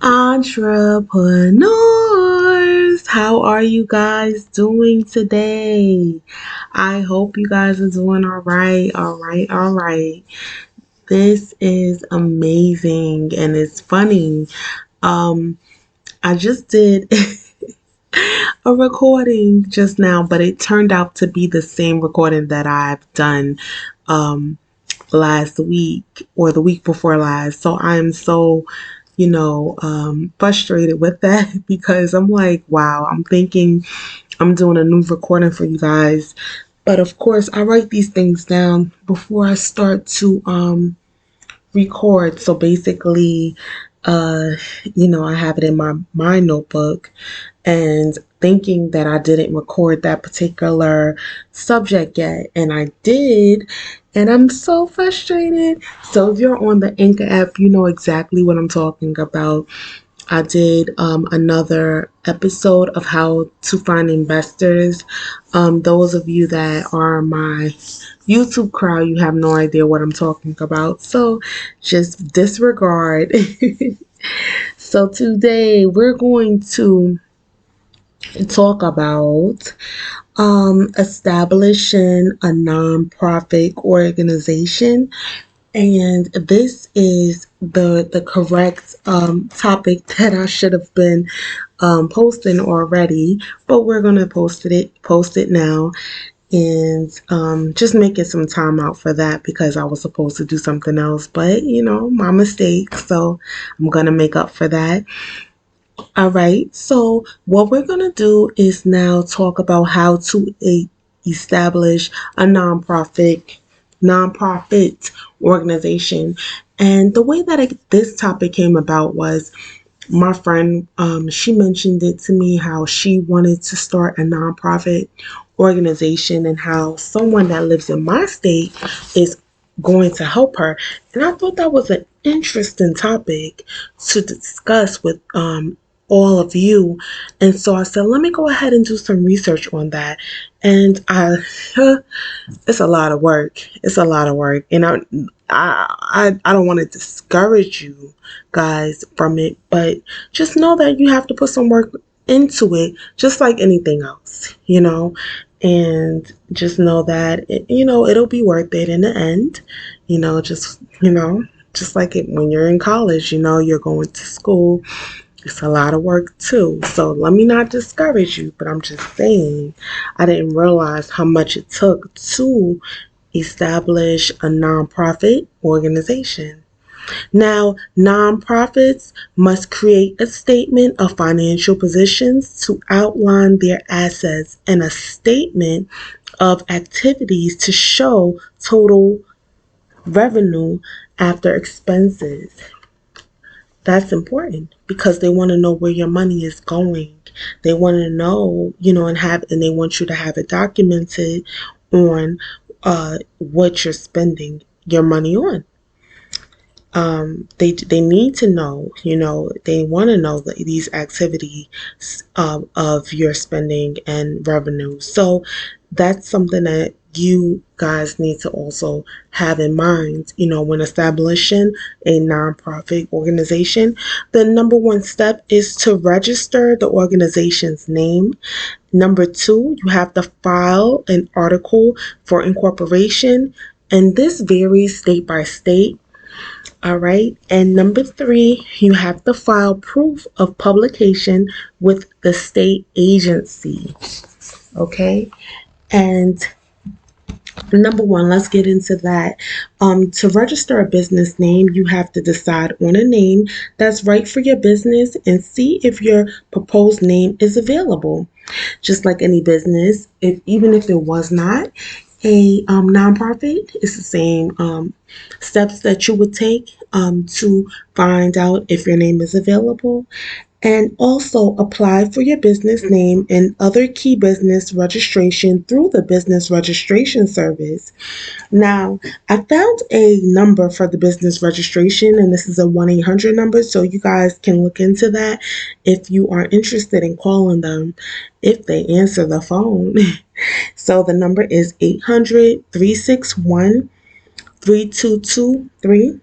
Entrepreneurs, how are you guys doing today? I hope you guys are doing all right, all right, all right. This is amazing and it's funny. Um, I just did a recording just now, but it turned out to be the same recording that I've done um last week or the week before last. So I'm so, frustrated with that because I'm like, wow, I'm thinking I'm doing a new recording for you guys. But of course, I write these things down before I start to record. So basically, uh, I have it in my notebook and thinking that I didn't record that particular subject yet. And I did. And I'm so frustrated. So if you're on the Anchor app, you know exactly what I'm talking about. I did another episode of how to find investors. Those of you that are my YouTube crowd, you have no idea what I'm talking about. So just disregard. So today we're going to talk about establishing a nonprofit organization, and this is the correct topic that I should have been posting already, but we're gonna post it now, and just making some time out for that because I was supposed to do something else, but my mistake. So I'm gonna make up for that. All right. So what we're going to do is now talk about how to establish a nonprofit organization. And the way that this topic came about was my friend, she mentioned it to me how she wanted to start a nonprofit organization and how someone that lives in my state is going to help her. And I thought that was an interesting topic to discuss with all of you. And so I said, let me go ahead and do some research on that. And it's a lot of work. It's a lot of work. And I don't want to discourage you guys from it, but just know that you have to put some work into it, just like anything else. And just know that it'll be worth it in the end. Just like it when you're in college, you're going to school. It's a lot of work too. So let me not discourage you, but I'm just saying I didn't realize how much it took to establish a nonprofit organization. Now, nonprofits must create a statement of financial positions to outline their assets and a statement of activities to show total revenue after expenses. That's important because they want to know where your money is going. They want to know, and they want you to have it documented on what you're spending your money on. They need to know, they want to know these activities of your spending and revenue. So that's something that you guys need to also have in mind, when establishing a nonprofit organization. The number one step is to register the organization's name. Number two, you have to file an article for incorporation, and this varies state by state. All right. And number three, you have to file proof of publication with the state agency. Okay. And number one, let's get into that. To register a business name, you have to decide on a name that's right for your business and see if your proposed name is available. Just like any business, even if it was not a nonprofit, it's the same steps that you would take to find out if your name is available. And also apply for your business name and other key business registration through the business registration service. Now, I found a number for the business registration, and this is a 1-800 number, so you guys can look into that if you are interested in calling them, if they answer the phone. So the number is 800-361-3223.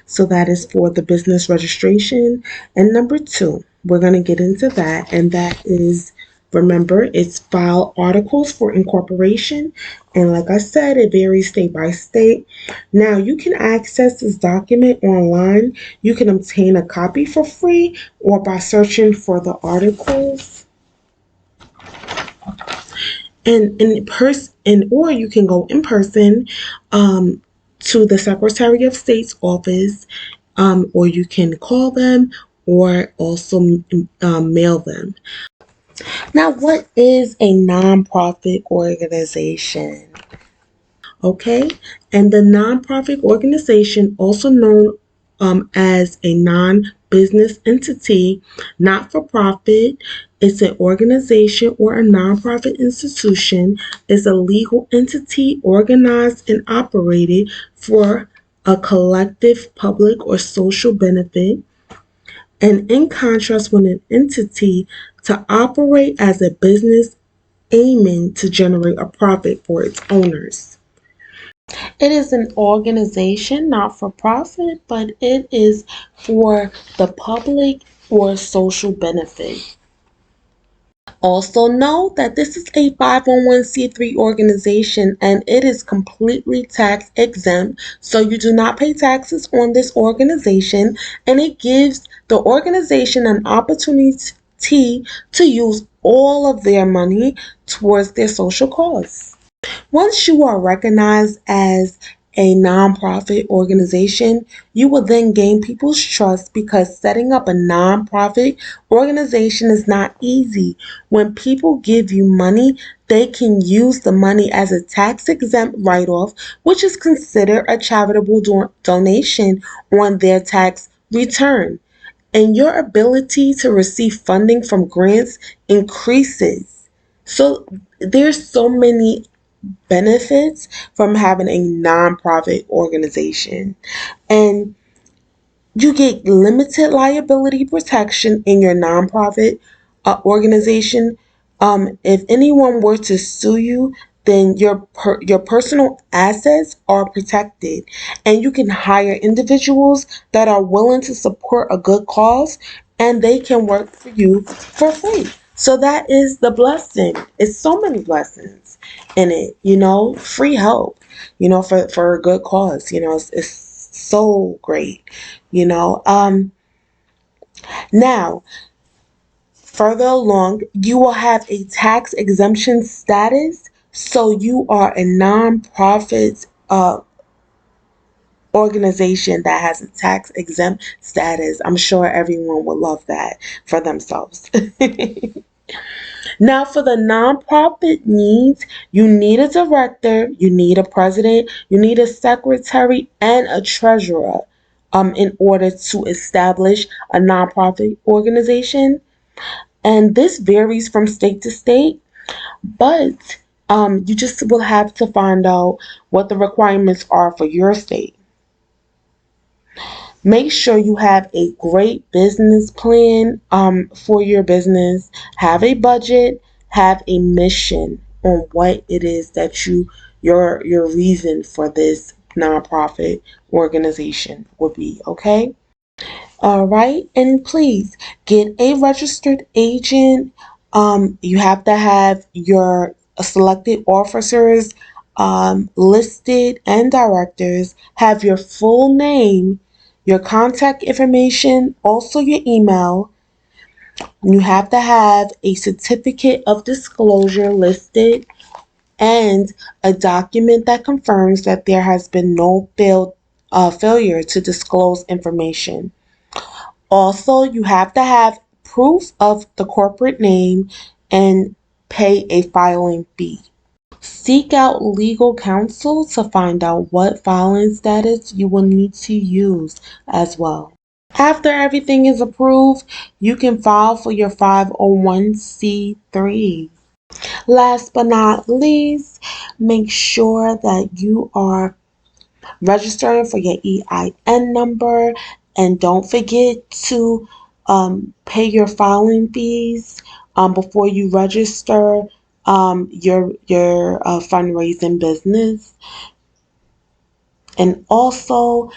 So that is for the business registration. And number two, we're going to get into that. And that is, remember, it's file articles for incorporation. And like I said, it varies state by state. Now, you can access this document online. You can obtain a copy for free or by searching for the articles. And in person, or you can go in person to the Secretary of State's office, or you can call them or also mail them. Now, what is a nonprofit organization? Okay, and the nonprofit organization, also known as a non-business entity, not for profit, it's an organization or a nonprofit institution, is a legal entity organized and operated for a collective public or social benefit, and in contrast with an entity to operate as a business aiming to generate a profit for its owners. It is an organization, not for profit, but it is for the public or social benefit. Also know that this is a 501c3 organization and it is completely tax exempt, so you do not pay taxes on this organization, and it gives the organization an opportunity to use all of their money towards their social cause. Once you are recognized as a nonprofit organization, you will then gain people's trust because setting up a nonprofit organization is not easy. When people give you money, they can use the money as a tax exempt write off, which is considered a charitable donation on their tax return. And your ability to receive funding from grants increases. So there's so many benefits from having a nonprofit organization. And you get limited liability protection in your nonprofit organization. If anyone were to sue you, then your personal assets are protected, and you can hire individuals that are willing to support a good cause, and they can work for you for free. So that is the blessing. It's so many blessings in it, free help, for a good cause. It's so great, you know. Now, further along, you will have a tax exemption status, so you are a nonprofit organization that has a tax exempt status. I'm sure everyone would love that for themselves. Now, for the nonprofit needs, you need a director, you need a president, you need a secretary, and a treasurer in order to establish a nonprofit organization. And this varies from state to state, but you just will have to find out what the requirements are for your state. Make sure you have a great business plan for your business. Have a budget. Have a mission on what it is that your reason for this nonprofit organization would be. Okay. All right, and please get a registered agent. You have to have your selected officers listed and directors. Have your full name, your contact information, also your email. You have to have a certificate of disclosure listed and a document that confirms that there has been no failure to disclose information. Also, you have to have proof of the corporate name and pay a filing fee. Seek out legal counsel to find out what filing status you will need to use as well. After everything is approved, you can file for your 501c3. Last but not least, make sure that you are registering for your EIN number, and don't forget to pay your filing fees before you register your fundraising business. And also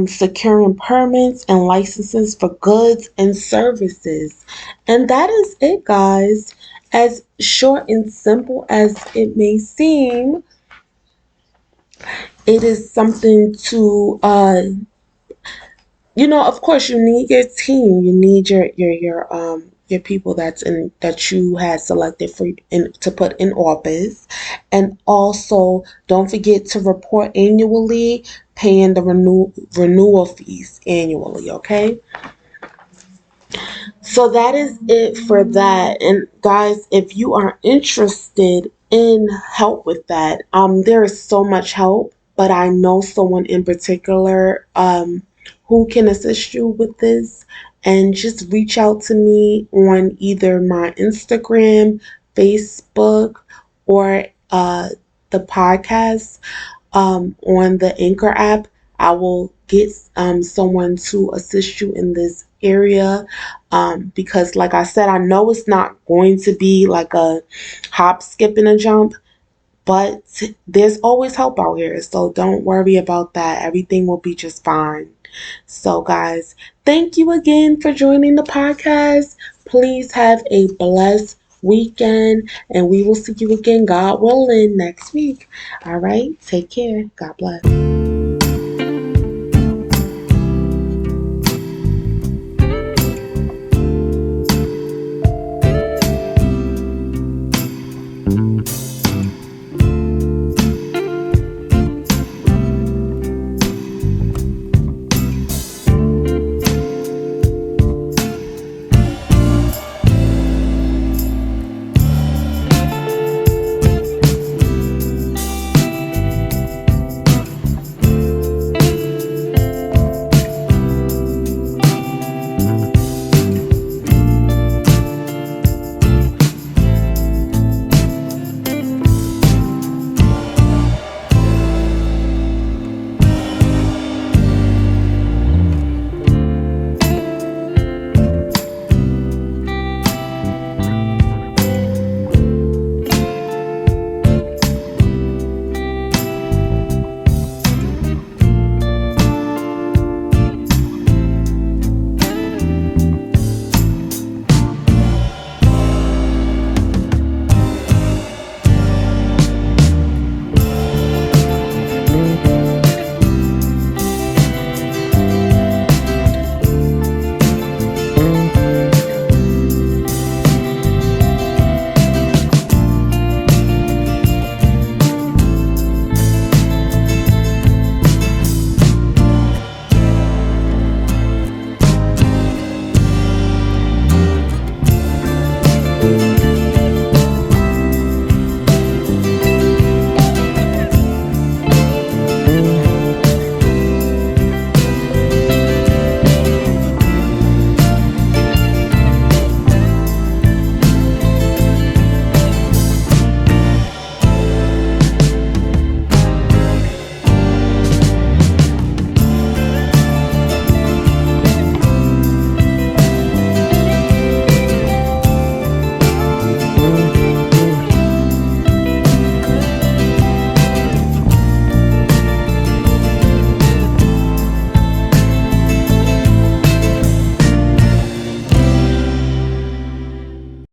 securing permits and licenses for goods and services. And that is it, guys. As short and simple as it may seem, it is something to of course you need your team. You need your people that you had selected to put in office. And also don't forget to report annually, paying the renewal fees annually, okay? So that is it for that. And guys, if you are interested in help with that, there is so much help, but I know someone in particular who can assist you with this. And just reach out to me on either my Instagram, Facebook, or the podcast on the Anchor app. I will get someone to assist you in this area because, like I said, I know it's not going to be like a hop, skip, and a jump, but there's always help out here. So don't worry about that. Everything will be just fine. So, guys, thank you again for joining the podcast. Please have a blessed weekend, and we will see you again, God willing, next week. All right, take care. God bless.